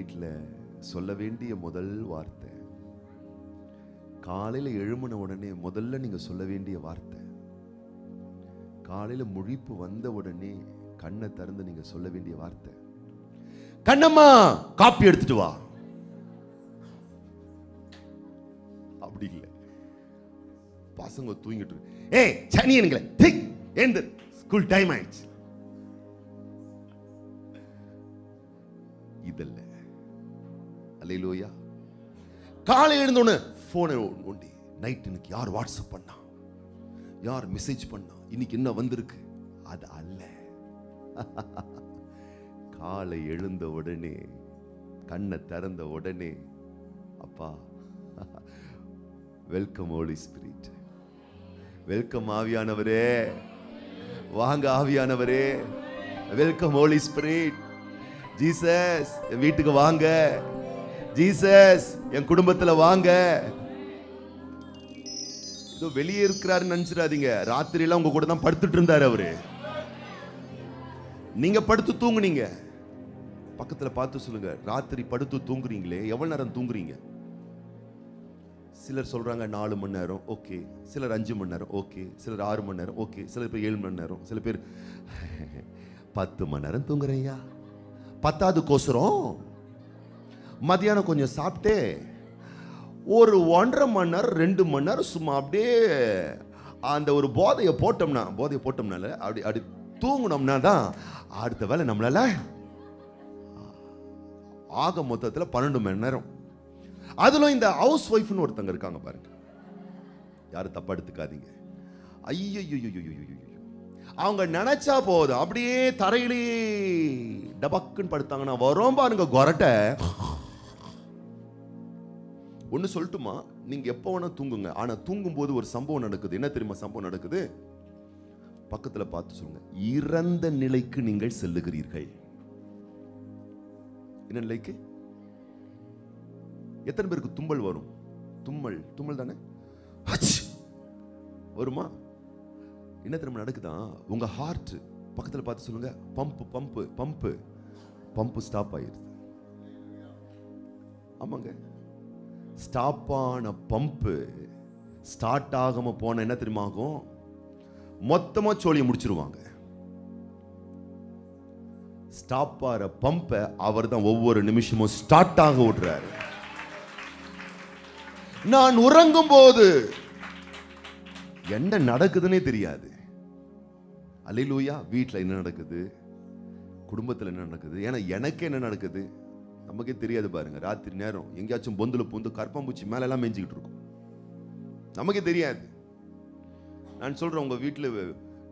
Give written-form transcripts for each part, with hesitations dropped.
வீட்டில் சொல்ல வேண்டிய முதல் வார்த்தை, காலையில் எழும்பின உடனே முதல்ல நீங்க சொல்ல வேண்டிய வார்த்தை, காலையில முழிப்பு வந்த உடனே கண்ணை திறந்து நீங்க சொல்ல வேண்டிய வார்த்தை, கண்ணம்மா காப்பி எடுத்துட்டு வா. அப்படி இல்லை, பசங்க தூங்கிட்டு இருக்கு, ஏய் சனியனுங்களே திக் எந்த ஸ்கூல் டைம் ஆயிடுச்சு, இதல்ல. அல்லேலூயா. காலை எழுந்தோன்னு போனை நோண்டி நைட் எனக்கு யார் வாட்ஸ்அப் பண்ணா, யார் மெசேஜ் பண்ணா, இன்னைக்கு என்ன வந்திருக்கு, அது அல்ல. காலை எழுந்த உடனே கண்ணை திறந்த உடனே, அப்பா வெல்கம் ஹோலி ஸ்பிரிட், வெல்கம் ஆவியானவரே, வாங்க ஆவியானவரே, வெல்கம் ஹோலி ஸ்பிரிட், ஜீசஸ் என் வீட்டுக்கு வாங்க, ஜீசஸ் என் குடும்பத்துல வாங்க. இதோ வெளியே இருக்கிறாருன்னு நினைச்சிடாதீங்க, ராத்திரி எல்லாம் உங்க கூட தான் படுத்துட்டு இருந்தாரு அவரு. நீங்க படுத்து தூங்குனீங்க, பக்கத்துல பார்த்து சொல்லுங்க, ராத்திரி படுத்து தூங்குறீங்களே எவ்வளவு நேரம் தூங்குறீங்க? சிலர் சொல்றாங்க 4 மணி நேரம், ஓகே. சிலர் 5 மணி நேரம், ஓகே. சிலர் 6 மணி நேரம், ஓகே. சிலர் பேர் 7 மணி நேரம், சில பேர் 10 மணி நேரம் தூங்குறையா. 10வது கோசரம் மதியானம் கொஞ்சம் சாப்பிட்டு ஒரு 1.5 மணி நேரம் 2 மணி நேரம் சும்மா அப்படியே அந்த ஒரு போதையை போட்டோம்னால அப்படி அப்படி தூங்கினோம்னா தான் அடுத்த வேலை நம்மளால ஆக மொத்தத்தில் 12 மணி நேரம். அதிலும் இந்த ஹவுஸ் ஒய்ஃப்னு ஒருத்தங்க இருக்காங்க பாருங்க, யாரும் தப்பா எடுத்துக்காதீங்க. ஐயோ, அவங்க நினைச்சா போதும் அப்படியே தரையிலே டபக்குன்னு படுத்தாங்கன்னா வரும் பாருங்க கொரட்டை. ஒன்னு சொல்லட்டுமா, நீங்க எப்போ வேணா தூங்குங்க, ஆனா தூங்கும் போது ஒரு சம்பவம் நடக்குது. என்ன தெரியுமா சம்பவம் நடக்குது? பக்கத்துல பார்த்து சொல்லுங்க, இறந்த நிலைக்கு நீங்கள் செல்லுகிறீர்கள். என்ன நிலைக்கு? எத்தனை பேருக்கு தும்மல் வரும்? தும்மல் தானே வருமா? என்ன தெரியுமா நடக்குதான், உங்க ஹார்ட் பக்கத்துல பார்த்து சொல்லுங்க, பம்பு ஸ்டாப் ஆயிருது. ஆமாங்க, ஸ்டாப் ஆன பம்பு ஸ்டார்ட் ஆகாம போன என்ன தெரியுமா ஆகும்? மொத்தமா சோழியை முடிச்சிருவாங்க. ஸ்டாப் ஆற பம்பை அவர் தான் ஒவ்வொரு நிமிஷமும் ஸ்டார்ட் ஆக விடுறாரு. நான் உறங்கும் போது என்ன நடக்குதுன்னே தெரியாது. அல்லேலூயா. வீட்டில் என்ன நடக்குது, குடும்பத்தில் என்ன நடக்குது, ஏன்னா எனக்கு என்ன நடக்குது நமக்கே தெரியாது பாருங்க. ராத்திரி நேரம் எங்கேயாச்சும் பொந்துல பூந்து கற்பம்பூச்சி மேல எல்லாம் மேய்ஞ்சிக்கிட்டு இருக்கும், நமக்கே தெரியாது. நான் சொல்றேன், உங்க வீட்டில்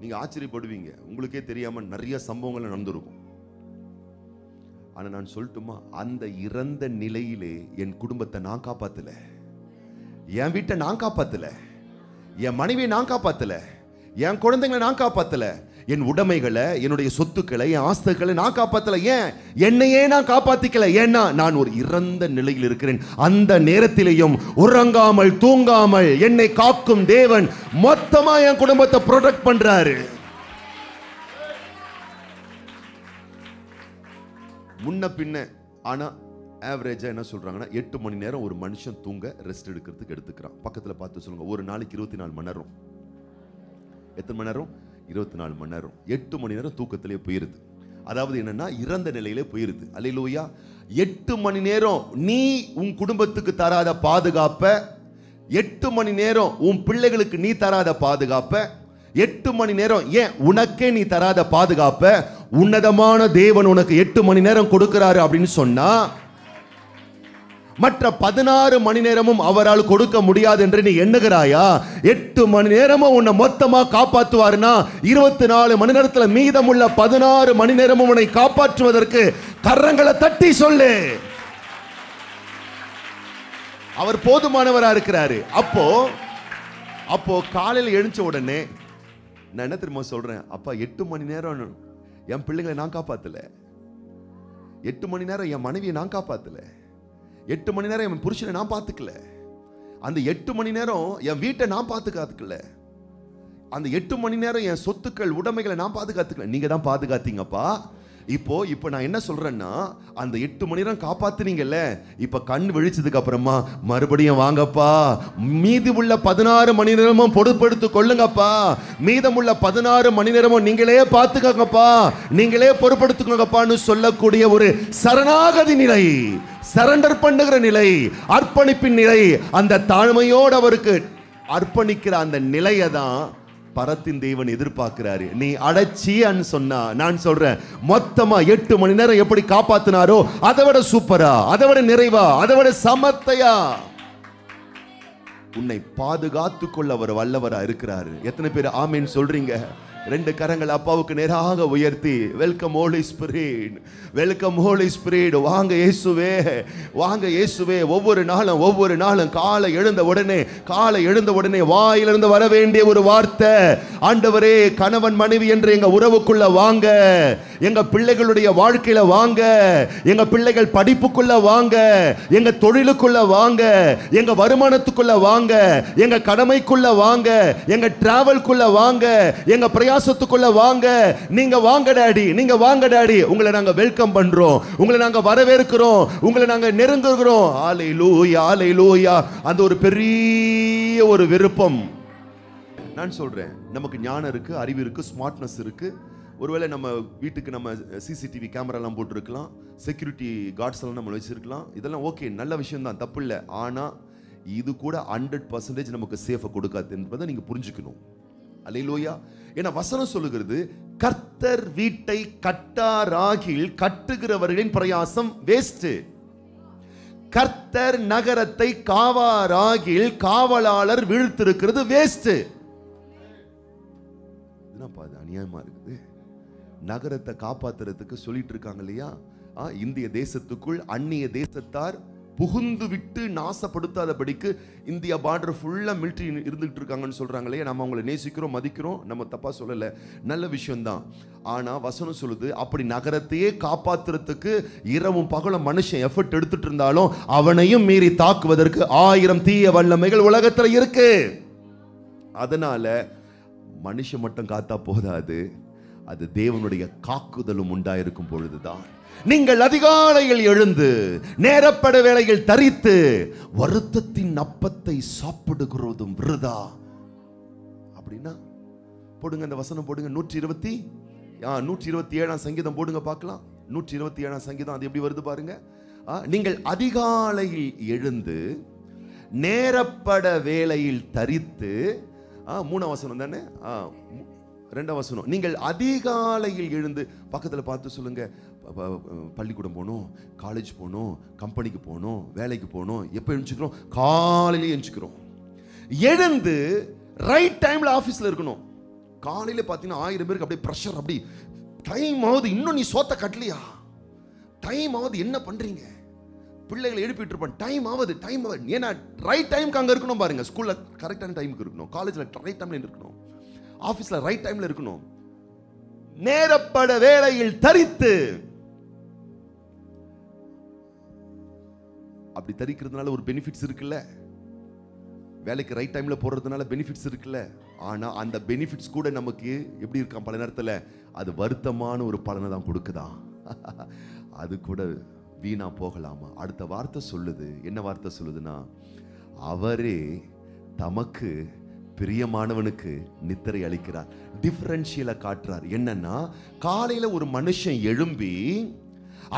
நீங்க ஆச்சரியப்படுவீங்க, உங்களுக்கே தெரியாம நிறைய சம்பவங்கள் நடந்திருக்கும். ஆனா நான் சொல்லட்டுமா, அந்த இறந்த நிலையிலே என் குடும்பத்தை நான் காப்பாத்தல, என் வீட்டை நான் காப்பாத்தல, என் மனைவியை நான் காப்பாத்தல, என் குழந்தைங்களை நான் காப்பாத்தல, என் உடைமைகளை, என்னுடைய சொத்துக்களை, என் ஆஸ்திகளை நான் காப்பாத்தல. ஏன்? என்னையே நான் காப்பாத்திக்கல. ஏன்னா நான் ஒரு இறந்த நிலையில் இருக்கிறேன். அந்த நேரத்திலேயும் உறங்காமல் தூங்காமல் என்னை காக்கும் தேவன் மொத்தமா என் குடும்பத்தை ப்ரொடெக்ட் பண்றாரு. முன்ன பின்ன. ஆனா ஆவரேஜா என்ன சொல்றாங்கன்னா 8 மணி நேரம் ஒரு மனுஷன் தூங்க ரெஸ்ட் எடுக்கிறதுக்கு எடுத்துக்கிறான். பக்கத்துல பார்த்து சொல்லுங்க, ஒரு நாளைக்கு 24 மணி நேரம். எத்தனை மணி நேரம்? 24 மணி நேரம். 8 மணி நேரம் தூக்கத்திலே போயிருது. அதாவது என்னன்னா இறந்த நிலையிலே போயிருது. அல்லேலூயா. 8 மணி நேரம் நீ உன் குடும்பத்துக்கு தராத பாதுகாப்ப, 8 மணி நேரம் உன் பிள்ளைகளுக்கு நீ தராத பாதுகாப்ப, 8 மணி நேரம் ஏன் உனக்கே நீ தராத பாதுகாப்ப உன்னதமான தேவன் உனக்கு 8 மணி நேரம் கொடுக்கிறாரு அப்படின்னு சொன்னா, மற்ற 16 மணி நேரமும் அவரால் கொடுக்க முடியாது என்று நீ எண்ணுகிறாயா? 8 மணி நேரமும் உன்னை மொத்தமா காப்பாற்றுவாருன்னா 24 மணி நேரத்துல மீதமுள்ள 16 மணி நேரமும் உன்னை காப்பாற்றுவதற்கு கரங்களை தட்டி சொல்லு, அவர் போதுமானவரா இருக்கிறாரு. அப்போ காலையில் எழுந்த உடனே நான் என்ன தெரியுமா சொல்றேன், அப்பா 8 மணி நேரம் என் பிள்ளைங்களை நான் காப்பாத்தல, 8 மணி நேரம் என் மனைவியை நான் காப்பாத்தல, 8 மணி நேரம் என் புருஷனை நான் பார்த்துக்கல, அந்த 8 மணி நேரம் என் வீட்டை நான் பாதுகாத்துக்கல, அந்த 8 மணி நேரம் என் சொத்துக்கள் உடைமைகளை நான் பாதுகாத்துக்கல, நீங்க தான் பாதுகாத்தீங்கப்பா. இப்போ நான் என்ன சொல்றேன்னா, அந்த 8 மணி நேரம் காப்பாத்துனீங்கல்ல, இப்ப கண் விழிச்சதுக்கு அப்புறமா மறுபடியும் வாங்கப்பா, மீதி உள்ள 16 மணி நேரமும் பொறுப்பெடுத்து கொள்ளுங்கப்பா, மீதமுள்ள 16 மணி நேரமும் நீங்களே பார்த்துக்கங்கப்பா, நீங்களே பொறுப்பெடுத்துக்கங்கப்பான்னு சொல்லக்கூடிய ஒரு சரணாகதி நிலை, சரண்டர் பண்ணுகிற நிலை, அர்ப்பணிப்பின் நிலை, அந்த தாழ்மையோடு அவருக்கு அர்ப்பணிக்கிற அந்த நிலையை தான் பரத்தின் தேவன் எதிர்பார்க்கிறாரு. நீ அடைச்சியான்னு சொன்னா, நான் சொல்றேன், மொத்தமா 8 மணி நேரம் எப்படி காப்பாத்தினாரோ அதை விட சூப்பரா, அதை விட நிறைவா, அதை விட சமத்தையா உன்னை பாதுகாத்து கொள்ள அவர் வல்லவரா இருக்கிறாரு. எத்தனை பேர் ஆமீன் சொல்றீங்க? 2 கரங்கள் அப்பாவுக்கு நேராக உயர்த்தி, welcome holy spirit, welcome holy spirit, வாங்க இயேசுவே, வாங்க இயேசுவே. ஒவ்வொரு நாளும் காலை எழுந்த உடனே வாயிலிருந்து வர வேண்டிய ஒரு வார்த்தை, ஆண்டவரே கணவன் மனைவி என்று எங்க உறவுக்குள்ள வாங்க, எங்க பிள்ளைகளுடைய வாழ்க்கையில வாங்க, எங்க பிள்ளைகள் படிப்புக்குள்ள வாங்க, எங்க தொழிலுக்குள்ள வாங்க, எங்க வருமானத்துக்குள்ள வாங்க, எங்க கடமைக்குள்ள வாங்க, எங்க டிராவல்குள்ள வாங்க, எங்க பிரயாசத்துக்குள்ள வாங்க. நீங்க வாங்க டாடி, நீங்க வாங்க டாடி, உங்களை நாங்க வெல்கம் பண்றோம், உங்களை நாங்க வரவேற்கிறோம், உங்களை நாங்க நெருங்குகிறோம். ஹல்லேலூயா, ஹல்லேலூயா. அந்த ஒரு பெரிய ஒரு விருப்பம். நான் சொல்றேன், நமக்கு ஞானம் இருக்கு, அறிவு இருக்கு, ஸ்மார்ட்னஸ் இருக்கு. ஒருவேளை நம்ம வீட்டுக்கு நம்ம சிசிடிவி கேமராலாம் போட்டுருக்கலாம், செக்யூரிட்டி கார்ட்ஸ் எல்லாம் நம்ம வச்சிருக்கலாம், இதெல்லாம் ஓகே, நல்ல விஷயம் தான், தப்பு இல்லை. ஆனா இது கூட 100% நமக்கு சேஃபை கொடுக்காது என்பதை நீங்க புரிஞ்சுக்கணும். அல்லேலூயா. ஏன்னா வசனம் சொல்லுகிறது, கர்த்தர் வீட்டை கட்டாராகில் கட்டுகிறவர்களின் பிரயாசம் வேஸ்ட், கர்த்தர் நகரத்தை காவாராகில் காவலாளர் வீழ்த்திருக்கிறது வேஸ்ட். அநியாயமா இருக்குது. நகரத்தை காப்பாத்துறதுக்கு சொல்லிட்டு இருக்காங்க இல்லையா, இந்திய தேசத்துக்குள் அந்நிய தேசத்தார் புகுந்து விட்டு நாசப்படுத்தாதபடிக்கு இந்தியா பார்டர் ஃபுல்லா மிலிட்டரி இருந்துகிட்டு இருக்காங்கன்னு சொல்றாங்க இல்லையா. நம்ம அவங்களை நேசிக்கிறோம், மதிக்கிறோம், நம்ம தப்பா சொல்லல, நல்ல விஷயம்தான். ஆனா வசனம் சொல்லுது, அப்படி நகரத்தையே காப்பாத்துறதுக்கு இரவும் பகலும் மனுஷன் எஃபர்ட் எடுத்துட்டு இருந்தாலும் அவனையும் மீறி தாக்குவதற்கு 1000 தீய வல்லமைகள் உலகத்துல இருக்கு. அதனால மனுஷன் மட்டும் காத்தா போதாது, அது தேவனுடைய காக்குதலும் உண்டாயிருக்கும் பொழுதுதான் நீங்கள் அதிகாலையில் எழுந்து நேரப்பட வேளையில் தரித்து வருத்தத்தின் அப்பத்தை சாப்பிடுகிறதும் விருதா. அப்படின்னா போடுங்க, அந்த வசனம் போடுங்க, 127 சங்கீதம் போடுங்க பார்க்கலாம். 127 சங்கீதம், அது எப்படி வருது பாருங்க. நீங்கள் அதிகாலையில் எழுந்து நேரப்பட வேளையில் தரித்து, 3ஆம் வசனம் தானே, 2ஆம் வசனம், நீங்கள் அதிகாலையில் எழுந்து, பக்கத்தில் பார்த்து சொல்லுங்க, பள்ளிக்கூடம் போகணும், காலேஜ் போகணும், கம்பெனிக்கு போகணும், வேலைக்கு போகணும். எப்போ எழுந்துக்கிறோம்? காலையிலே எழுந்துக்கிறோம். எழுந்து ரைட் டைம்ல ஆஃபீஸில் இருக்கணும். காலையில் பார்த்தீங்கன்னா 1000 பேருக்கு அப்படியே ப்ரெஷர், அப்படி டைம் ஆகுது, இன்னும் நீ சோத்த கட்டலையா, டைம் ஆகுது, என்ன பண்றீங்க? பிள்ளைகளை எழுப்பிட்டு இருப்பான், டைம் ஆகுது. ஏன்னா ரைட் டைமுக்கு அங்கே இருக்கணும் பாருங்க. ஸ்கூலில் கரெக்டான டைமுக்கு இருக்கணும், காலேஜில் ரைட் டைம்ல இருக்கணும், ஆஃபீஸில் ரைட் டைம்ல இருக்கணும். நேரப்பட வேளையில் தரித்து, அப்படி தரிக்கிறதுனால ஒரு பெனிஃபிட்ஸ் இருக்குல்ல, வேலைக்கு ரைட் டைம்ல போறதுனால பெனிஃபிட்ஸ் இருக்குல்ல. ஆனா அந்த பெனிஃபிட்ஸ் கூட நமக்கு எப்படி இருக்கான், பல நேரத்தில் அது வருத்தமான ஒரு பலனை தான் கொடுக்குதான். அது கூட வீணா போகலாமா? அடுத்த வார்த்தை சொல்லுது, என்ன வார்த்தை சொல்லுதுன்னா, அவரே தமக்கு பிரியமானவனுக்கு நித்திரை அளிக்கிறார். டிஃபரன்ஷியலை காட்டுறார். என்னன்னா, காலையில ஒரு மனுஷன் எழும்பி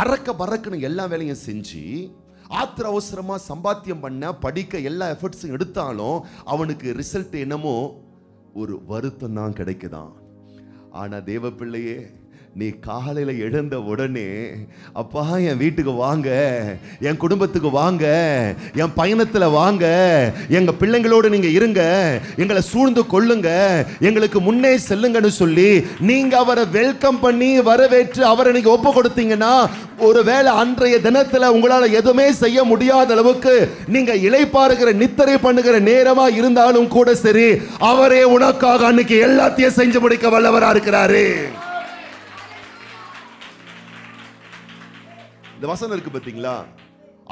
அரக்க பறக்குன்னு எல்லா வேலையும் செஞ்சு ஆத்திர அவசரமா சம்பாத்தியம் பண்ண, படிக்க எல்லா எஃபர்ட்ஸும் எடுத்தாலும் அவனுக்கு ரிசல்ட் என்னமோ ஒரு வருத்தம் தான் கிடைக்குதான். ஆனா தேவ பிள்ளையே, நீ காலையில எழுந்த உடனே, அப்பா என் வீட்டுக்கு வாங்க, என் குடும்பத்துக்கு வாங்க, என் பயணத்துல வாங்க, எங்க பிள்ளைங்களோடு நீங்க இருங்க, எங்களை சூழ்ந்து கொள்ளுங்க, எங்களுக்கு முன்னே செல்லுங்கன்னு சொல்லி நீங்க அவரை வெல்கம் பண்ணி வரவேற்று அவரை நீங்க ஒப்பு கொடுத்தீங்கன்னா, ஒருவேளை அன்றைய தினத்துல உங்களால எதுவுமே செய்ய முடியாத அளவுக்கு நீங்க இளைப்பாறுகிற நித்திரை பண்ணுகிற நேரமா இருந்தாலும் கூட சரி, அவரே உனக்காக அன்னைக்கு எல்லாத்தையும் செஞ்சு முடிக்க வல்லவரா இருக்கிறாரு. இந்த வசனம் இருக்கு பாத்தீங்களா,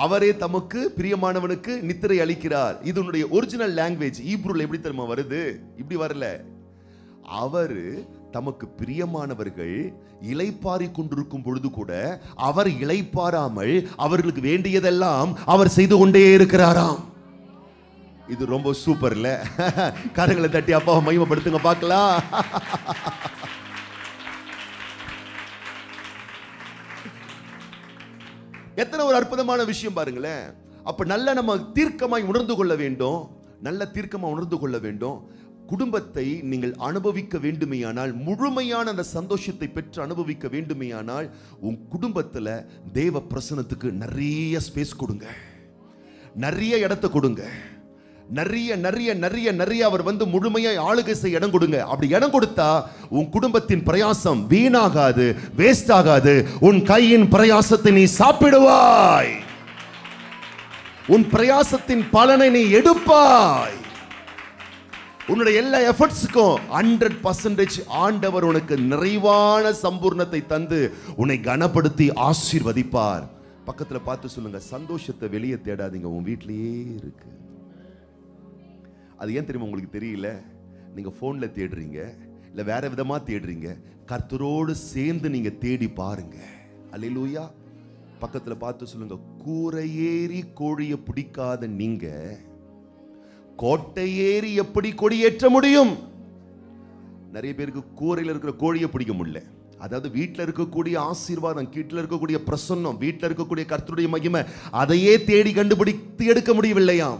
அவரே தமக்கு பிரியமானவனுக்கு நித்திரை அளிக்கிறார். இதனுடைய ஒரிஜினல் லாங்குவேஜ் ஈப்ரூல எப்படி தெரியுமா வருது? இப்படி வரல, அவரு தமக்கு பிரியமானவர்கள் இளைப்பாரி கொண்டிருக்கும் பொழுது கூட அவர் இளைப்பாராமல் அவர்களுக்கு வேண்டியதெல்லாம் அவர் செய்து கொண்டே இருக்கிறாராம். இது ரொம்ப சூப்பர்ல. கரங்களை தட்டி அப்பாவை மகிமைப்படுத்துங்க பார்க்கலாம். எத்தனை ஒரு அற்புதமான விஷயம் பாருங்களேன். அப்ப நல்ல நம்ம தீர்க்கமாய் உணர்ந்து கொள்ள வேண்டும். நல்ல தீர்க்கமா உணர்ந்து கொள்ள வேண்டும். குடும்பத்தை நீங்கள் அனுபவிக்க வேண்டுமேயானால், முழுமையான அந்த சந்தோஷத்தை பெற்று அனுபவிக்க வேண்டுமேயானால், உன் குடும்பத்துல தேவ பிரசன்னத்துக்கு நிறைய ஸ்பேஸ் கொடுங்க, நிறைய இடத்தை கொடுங்க, நிறைய நிறைய நிறைய நிறைய அவர் வந்து முழுமையாய் ஆளுகை செய்ய இடம் கொடுங்க. அப்படி இடம் கொடுத்தா உன் குடும்பத்தின் பிரயாசம் வீணாகாது, வேஸ்ட் ஆகாது. உன் கையின் பிரயாசத்தை நீ சாப்பிடுவாய், உன் பிரயாசத்தின் பலனை நீ எடுப்பாய். உன்னுடைய எல்லா எஃபர்ட்ஸுக்கும் 100% ஆண்டவர் உனக்கு நிறைவான சம்பூர்ணத்தை தந்து உன்னை கனப்படுத்தி ஆசீர்வதிப்பார். பக்கத்துல பார்த்து சொல்லுங்க, சந்தோஷத்தை வெளியே தேடாதீங்க, உன் வீட்டிலேயே இருக்கு. அது ஏன் தெரியுமா உங்களுக்கு தெரியல? நீங்க போன்ல தேடுறீங்க, இல்ல வேற விதமா தேடுறீங்க. கர்த்தரோடு சேர்ந்து நீங்க தேடி பாருங்க. அல்லேலூயா. பக்கத்துல பார்த்து சொல்லுங்க, கூரை ஏறி கோழியை பிடிக்காத நீங்க கோட்டை ஏறி எப்படி கொடியேற்ற முடியும்? நிறைய பேருக்கு கூரையில் இருக்கிற கோழியை பிடிக்க முடியல. அதாவது வீட்டில் இருக்கக்கூடிய ஆசீர்வாதம், வீட்டில் இருக்கக்கூடிய பிரசன்னம், வீட்டில் இருக்கக்கூடிய கர்த்தருடைய மகிமை, அதையே தேடி கண்டுபிடித்து எடுக்க முடியவில்லையாம்.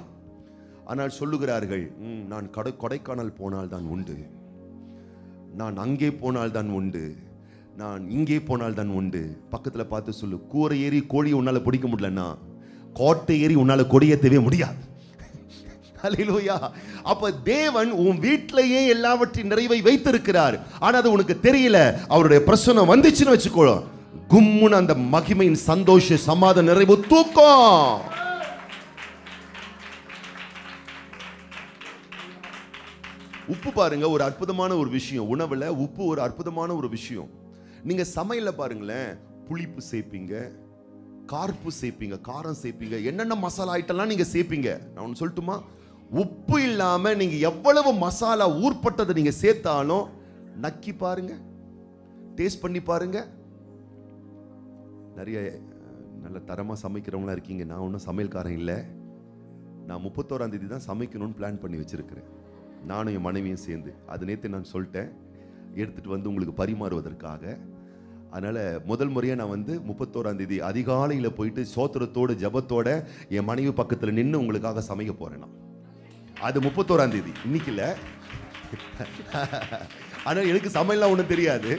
ஆனால் சொல்லுகிறார்கள், நான் கொடைக்கானல் போனால் தான் உண்டு, நான் அங்கே போனால் தான் உண்டு, நான் இங்கே போனால் தான் உண்டு. பக்கத்துல பார்த்து சொல்லு, கூரை ஏறி கோழியை உன்னால பிடிக்க முடியலன்னா கோட்டை ஏறி உன்னால கொடியேற்றவே முடியாது. அல்லேலூயா. அப்ப தேவன் உன் வீட்டிலேயே எல்லாவற்றின் நிறைவை வைத்திருக்கிறார். ஆனா அது உனக்கு தெரியல. அவருடைய பிரசன்னம் வந்துச்சுன்னு வச்சுக்கோ, கும்முன்னு அந்த மகிமையின் சந்தோஷ சமாதான நிறைவு தூக்கம். உப்பு பாருங்க, ஒரு அற்புதமான ஒரு விஷயம். உணவுல உப்பு ஒரு அற்புதமான ஒரு விஷயம். நீங்க சமையல்ல பாருங்களேன், புளிப்பு சேர்ப்பீங்க, கார்ப்பு சேர்ப்பீங்க, காரம் சேர்ப்பீங்க, என்னென்ன மசாலா ஐட்டம்லாம் நீங்க சேர்ப்பீங்க. நான் ஒன்று சொல்லட்டுமா? உப்பு இல்லாம நீங்க எவ்வளவு மசாலா ஊர்பட்டதை நீங்க சேர்த்தாலும் நக்கி பாருங்க, டேஸ்ட் பண்ணி பாருங்க. நிறைய நல்ல தரமா சமைக்கிறவங்களா இருக்கீங்க. நான் ஒன்றும் சமையல்காரன் இல்லை. நான் 31ஆம் தேதி தான் சமைக்கணும்னு பிளான் பண்ணி வச்சிருக்கிறேன், நானும் என் மனைவியும் சேர்ந்து. அது நேற்று நான் சொல்லிட்டேன், எடுத்துட்டு வந்து உங்களுக்கு பரிமாறுவதற்காக. அதனால முதல் முறையா நான் வந்து 31ஆம் தேதி அதிகாலையில் போயிட்டு சோத்திரத்தோடு ஜபத்தோட என் மனைவி பக்கத்தில் நின்று உங்களுக்காக சமைக்க போறேன். அது 31ஆம் தேதி, இன்னைக்கு இல்லை. ஆனால் எனக்கு சமையல்லாம் ஒன்றும் தெரியாது.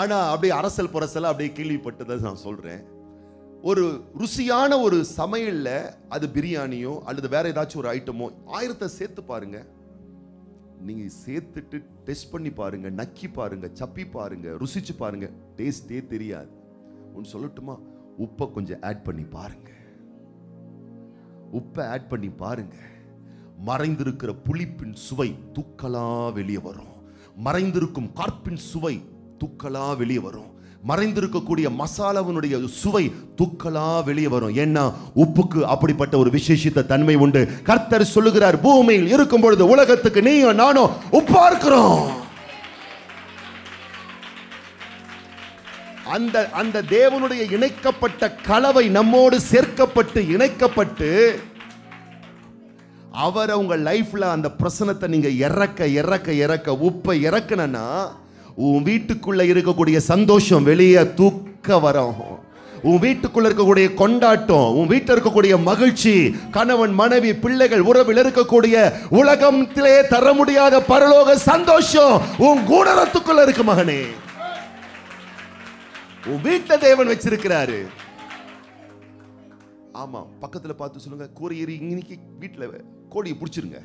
ஆனால் அப்படியே அரசல் புரசலாக அப்படியே கேள்விப்பட்டதை நான் சொல்றேன். ஒரு ருசியான ஒரு சமையல்ல, அது பிரியாணியோ அல்லது வேற ஏதாச்சும் ஒரு ஐட்டமோ, 1000 சேர்த்து பாருங்க. நீங்க சேர்த்துட்டு டெஸ்ட் பண்ணி பாருங்க, நக்கி பாருங்க, சப்பி பாருங்க, ருசிச்சு பாருங்க, டேஸ்டே தெரியாது. ஒன்று சொல்லட்டுமா? உப்பை கொஞ்சம் ஆட் பண்ணி பாருங்க, உப்பை ஆட் பண்ணி பாருங்க. மறைந்திருக்கிற புளிப்பின் சுவை தூக்கலா வெளியே வரும். மறைந்திருக்கும் கார்ப்பின் சுவை தூக்கலா வெளியே வரும். மறைந்திருக்கக்கூடிய மசாலாவினுடைய சுவை தூக்கலா வெளியே வரும். ஏன்னா உப்புக்கு அப்படிப்பட்ட ஒரு விசேஷித்த தன்மை உண்டு. கர்த்தர் சொல்லுகிறார், பூமியில் இருக்கும் பொழுது உலகத்துக்கு நீயும் நானும் உப்பா இருக்கிறோம். அந்த தேவனுடைய இணைக்கப்பட்ட கலவை நம்மோடு சேர்க்கப்பட்டு இணைக்கப்பட்டு அவர் உங்க லைஃப்ல அந்த பிரசனத்தை நீங்க இறக்க இறக்க இறக்க உப்பை இறக்கணும்னா உன் வீட்டுக்குள்ள இருக்கக்கூடிய சந்தோஷம் வெளியே தூக்க வரும். உன் வீட்டுக்குள்ள இருக்கக்கூடிய கொண்டாட்டம், உன் வீட்டில் இருக்கக்கூடிய மகிழ்ச்சி, கணவன் மனைவி பிள்ளைகள் உறவில் இருக்கக்கூடிய உலகத்திலே தர முடியாத பரலோக சந்தோஷம் உன் கூடரத்துக்குள்ள இருக்கு மகனே. உன் வீட்டை தேவன் வச்சிருக்கிறாரு. ஆமா, பக்கத்துல பார்த்து சொல்லுங்க, கூரை ஏறி இன்னைக்கு வீட்டுல கோழியை பிடிச்சிருங்க.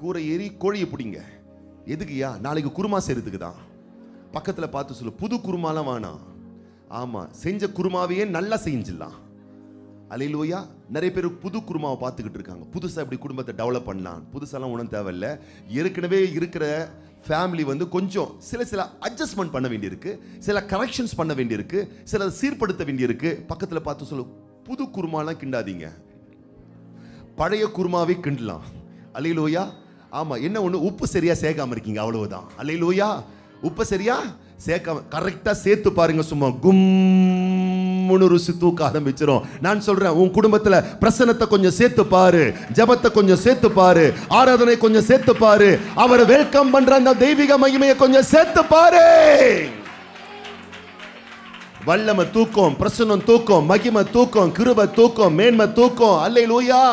கூரை ஏறி கோழியை பிடிங்க. எதுக்குயா? நாளைக்கு குருமா செய்யறதுக்கு தான். பக்கத்துல பார்த்து சொல்லு, புது குருமாலாம் வேணாம். ஆமா, செஞ்ச குருமாவையே நல்லா செஞ்சிடலாம். அல்லேலூயா. நிறைய பேர் புது குருமாவை பார்த்துக்கிட்டு இருக்காங்க. புதுசா எப்படி குடும்பத்தை டெவலப் பண்ணலாம், புதுசாலாம் ஒன்றும் தேவையில்லை. ஏற்கனவே இருக்கிற ஃபேமிலி வந்து கொஞ்சம் சில அட்ஜஸ்ட்மெண்ட் பண்ண வேண்டியிருக்கு, சில கரெக்ஷன்ஸ் பண்ண வேண்டியிருக்கு, சில சீர்படுத்த வேண்டியிருக்கு. பக்கத்துல பார்த்து சொல்லு, புது குருமாலாம் கிண்டாதீங்க, பழைய குருமாவே கிண்டலாம். அல்லேலூயா. ஆமா, என்ன ஒண்ணு, உப்பு சரியா சேர்க்காம இருக்கீங்க, அவ்வளவுதான். அல்லேலூயா. உப்பு சரியா சேர்க்காம கரெக்டா சேர்த்து பாருங்க, சும்மா கும்முன்னு ருசி தூக்க ஆரம்பிச்சிரும். நான் சொல்றேன், உன் குடும்பத்துல பிரசன்னத்தை கொஞ்சம் சேர்த்து பாரு, ஜெபத்தை கொஞ்சம் சேர்த்து பாரு, ஆராதனை கொஞ்சம் சேர்த்து பாரு, அவரை வெல்கம் பண்ற அந்த தெய்வீக மகிமையை கொஞ்சம் சேர்த்து பாரு. வல்லமை தூக்கம், பிரசன்னம் தூக்கம், மகிமை தூக்கம், கிருபை தூக்கம், மேன்மை தூக்கம். அல்லேலூயா.